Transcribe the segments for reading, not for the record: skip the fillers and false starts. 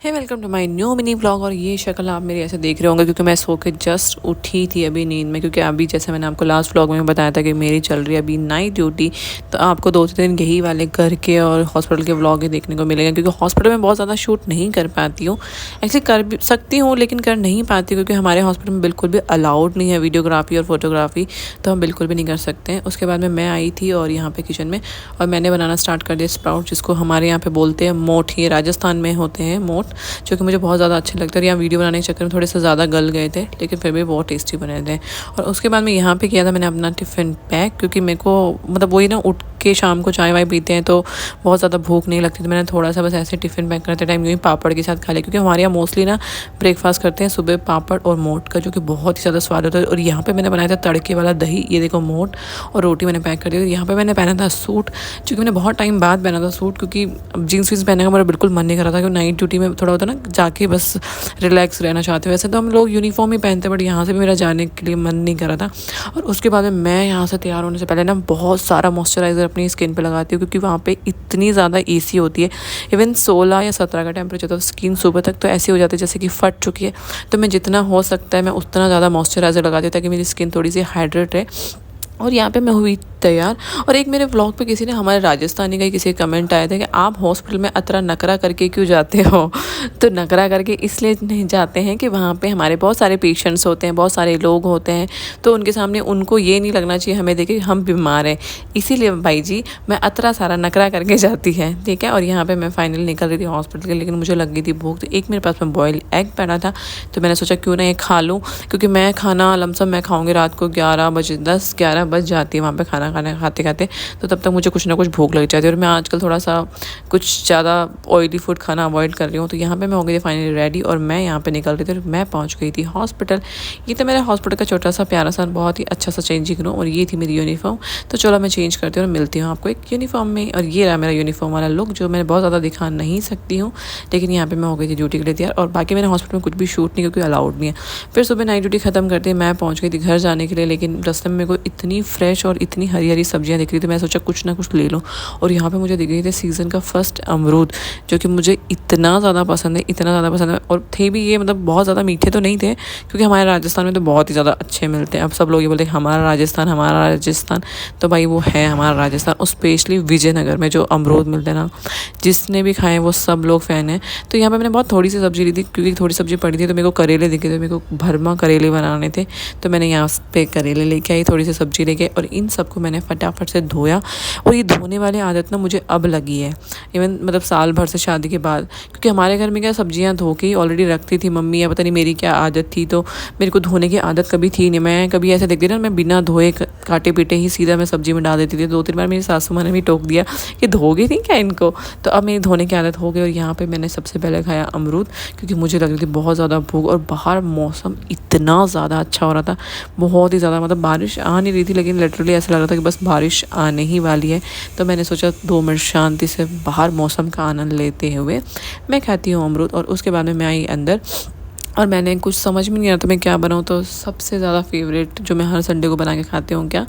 Hey welcome to my new mini vlog. और ये शक्ल आप मेरी ऐसे देख रहे होंगे क्योंकि मैं सो के जस्ट उठी थी अभी नींद में, क्योंकि अभी जैसे मैंने आपको लास्ट व्लॉग में बताया था कि मेरी चल रही है अभी नाइट ड्यूटी। तो आपको 2-3 दिन यही वाले घर के और हॉस्पिटल के व्लॉग ही देखने को मिलेंगे, क्योंकि हॉस्पिटल में बहुत ज़्यादा शूट नहीं कर पाती हूँ। एक्चुअली कर भी सकती हूँ लेकिन कर नहीं पाती, क्योंकि हमारे हॉस्पिटल में बिल्कुल भी अलाउड नहीं है वीडियोग्राफी और फोटोग्राफी, तो हम बिल्कुल भी नहीं कर सकते हैं। उसके बाद में मैं आई थी और यहाँ पे किचन में, और मैंने बनाना स्टार्ट कर दिया स्प्राउट, जिसको हमारे यहाँ पे बोलते हैं मोठ। ये राजस्थान में होते हैं मोठ, जो कि मुझे बहुत ज़्यादा अच्छे लगते हैं। और यहाँ वीडियो बनाने के चक्कर में थोड़े से ज़्यादा गल गए थे, लेकिन फिर भी बहुत टेस्टी बने थे। और उसके बाद में यहाँ पे किया था मैंने अपना टिफ़िन पैक, क्योंकि मेरे को मतलब वही ना, उठ के शाम को चाय वाय पीते हैं तो बहुत ज़्यादा भूख नहीं लगती, तो मैंने थोड़ा सा बस ऐसे टिफ़िन पैक करते टाइम यूँ ही पापड़ के साथ खा लिया, क्योंकि हमारे यहाँ मोस्टली ना ब्रेकफास्ट करते हैं सुबह पापड़ और मोट का, जो कि बहुत ही ज़्यादा स्वाद होता है। और यहाँ पे मैंने बनाया था तड़के वाला दही, ये देखो मोट, और रोटी मैंने पैक कर दी। यहाँ पे मैंने पहना था सूट, क्योंकि मैंने बहुत टाइम बाद पहना था सूट, क्योंकि जीन्स वीन्स पहनने का मेरा बिल्कुल मन नहीं कर रहा था, क्योंकि नाइट ड्यूटी में थोड़ा होता है ना, जाके बस रिलैक्स रहना चाहते हैं। वैसे तो हम लोग यूनिफॉर्म ही पहनते हैं, बट यहाँ से भी मेरा जाने के लिए मन नहीं कर रहा था। और उसके बाद में मैं यहाँ से तैयार होने से पहले ना बहुत सारा मॉइस्चराइज़र अपनी स्किन पे लगाती हूँ, क्योंकि वहाँ पे इतनी ज़्यादा एसी होती है। इवन 16 या 17 का टेम्परेचर, तो स्किन सुबह तक तो ऐसी हो जाती है जैसे कि फट चुकी है। तो मैं जितना हो सकता है मैं उतना ज़्यादा मॉइस्चराइज़र लगाती हूँ, ताकि मेरी स्किन थोड़ी सी हाइड्रेट रहे। और यहाँ पे मैं हुई तैयार। और एक मेरे व्लॉग पे किसी ने, हमारे राजस्थानी का किसी कमेंट आया था कि आप हॉस्पिटल में अतरा नकरा करके क्यों जाते हो। तो नकरा करके इसलिए नहीं जाते हैं कि वहाँ पे हमारे बहुत सारे पेशेंट्स होते हैं, बहुत सारे लोग होते हैं, तो उनके सामने उनको ये नहीं लगना चाहिए हमें देखे हम बीमार हैं। इसीलिए भाई जी मैं अतरा सारा नकरा करके जाती है, ठीक है। और यहाँ पर मैं फाइनली निकल रही थी हॉस्पिटल के, लेकिन मुझे लग गई थी भूख। तो एक मेरे पास में बॉयल एग पड़ा था, तो मैंने सोचा क्यों ना ये खा लूँ, क्योंकि मैं खाना लमसम मैं खाऊँगी रात को 11 बजे, 10-11 बज जाती है वहाँ पे खाना खाते खाते, तो तब तक मुझे कुछ ना कुछ भूख लग जाती है। और मैं आजकल थोड़ा सा कुछ ज़्यादा ऑयली फूड खाना अवॉइड कर रही हूँ। तो यहाँ पे मैं हो गई थी फाइनली रेडी, और मैं यहाँ पे निकल रही थी और मैं पहुँच गई थी हॉस्पिटल। ये तो मेरा हॉस्पिटल का छोटा सा प्यारा सा बहुत ही अच्छा सा चेंजिंग रूम, और ये थी मेरी यूनिफॉर्म। तो चलो मैं चेंज करती हूँ और मिलती हूँ आपको एक यूनिफॉर्म में। और ये रहा मेरा यूनिफॉर्म वाला लुक, जो मैं बहुत ज़्यादा दिखा नहीं सकती हूँ, लेकिन यहाँ पर मैं हो गई थी ड्यूटी के लिए तैयार। और बाकी मैंने हॉस्पिटल में कुछ भी शूट नहीं, क्योंकि अलाउड नहीं है। फिर सुबह नाइट ड्यूटी ख़त्म करते मैं पहुँच गई थी घर जाने के लिए, लेकिन रास्ते में मेरे को इतनी फ्रेश और इतनी हरी हरी सब्जियां दिख रही थी, मैं सोचा कुछ ना कुछ ले लो। और यहाँ पे मुझे दिख रही थी सीज़न का फर्स्ट अमरूद, जो कि मुझे इतना ज़्यादा पसंद है, इतना ज़्यादा पसंद है। और थे भी ये मतलब बहुत ज़्यादा मीठे तो नहीं थे, क्योंकि हमारे राजस्थान में तो बहुत ही ज़्यादा अच्छे मिलते हैं। अब सब लोग ये बोलते हैं हमारा राजस्थान, हमारा राजस्थान, तो भाई वो है हमारा राजस्थान। और स्पेशली विजयनगर में जो अमरूद मिलते हैं ना, जिसने भी खाए वो सब लोग फ़ैन हैं। तो यहाँ पर मैंने बहुत थोड़ी सी सब्जी ली थी, क्योंकि थोड़ी सब्जी पड़ी थी, तो मेरे को करेले दिखे थे, मेरे को भरमा करेले बनाने थे। तो मैंने यहाँ पे करेले लेके आई, थोड़ी सी सब्जी लेके, और इन सबको मैंने फटाफट से धोया। और ये धोने वाली आदत ना मुझे अब लगी है, इवन मतलब साल भर से शादी के बाद, क्योंकि हमारे घर में क्या सब्जियां धो के ऑलरेडी रखती थी मम्मी, या पता नहीं मेरी क्या आदत थी, तो मेरे को धोने की आदत कभी थी नहीं। मैं कभी ऐसे देखती ना, मैं बिना धोए काटे पीटे ही सीधा मैं सब्जी में डाल देती थी। 2-3 बार मेरी सासू माँ ने भी टोक दिया कि धोगी थी क्या इनको। तो अब मेरी धोने की आदत हो गई। और यहाँ पर मैंने सबसे पहले खाया अमरूद, क्योंकि मुझे लग रही थी बहुत ज़्यादा भूख, और बाहर मौसम इतना ज़्यादा अच्छा हो रहा था, बहुत ही ज़्यादा, मतलब बारिश आ नहीं रही थी, लेकिन लिटरली ऐसा लग रहा था कि बस बारिश आने ही वाली है। तो मैंने सोचा 2 मिनट शांति से बाहर मौसम का आनंद लेते हुए मैं खाती हूँ अमरूद। और उसके बाद में मैं आई अंदर, और मैंने कुछ समझ में नहीं आता मैं क्या बनाऊँ। तो सबसे ज़्यादा फेवरेट जो मैं हर संडे को बना के खाती हूँ, क्या,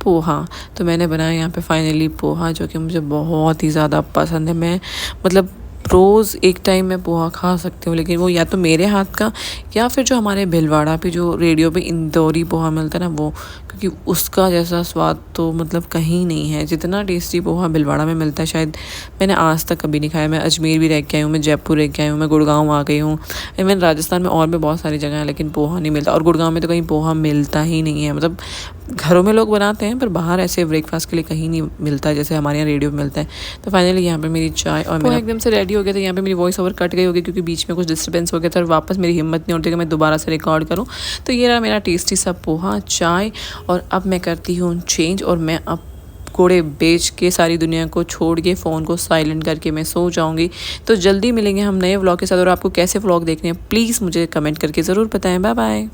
पोहा। तो मैंने बनाया यहाँ पे फाइनली पोहा, जो कि मुझे बहुत ही ज़्यादा पसंद है। मैं मतलब रोज़ एक टाइम मैं पोहा खा सकती हूँ, लेकिन वो या तो मेरे हाथ का, या फिर जो हमारे भिलवाड़ा पे जो रेडियो पे इंदौरी पोहा मिलता है ना वो, क्योंकि उसका जैसा स्वाद तो मतलब कहीं नहीं है। जितना टेस्टी पोहा भिलवाड़ा में मिलता है शायद मैंने आज तक कभी नहीं खाया। मैं अजमेर भी रह के आई हूँ, मैं जयपुर रह के आई हूँ, मैं गुड़गांव आ गई हूँ, इवन राजस्थान में और भी बहुत सारी जगह हैं, लेकिन पोहा नहीं मिलता। और गुड़गांव में तो कहीं पोहा मिलता ही नहीं है, मतलब घरों में लोग बनाते हैं पर बाहर ऐसे ब्रेकफास्ट के लिए कहीं नहीं मिलता है जैसे हमारे यहाँ रेडियो में मिलता है। तो फाइनली यहाँ पे मेरी चाय, और मैं एकदम से रेडी हो गया था। यहाँ पे मेरी वॉइस ओवर कट गई होगी, क्योंकि बीच में कुछ डिस्टर्बेंस हो गया था, और वापस मेरी हिम्मत नहीं होती कि मैं दोबारा से रिकॉर्ड करूँ। तो ये रहा मेरा टेस्टी सा पोहा, चाय। और अब मैं करती हूँ चेंज, और मैं अब कोड़े बेच के सारी दुनिया को छोड़ के फ़ोन को साइलेंट करके मैं सो जाऊँगी। तो जल्दी मिलेंगे हम नए व्लॉग के साथ, और आपको कैसे व्लॉग देखने हैं प्लीज़ मुझे कमेंट करके ज़रूर बताएं। Bye bye.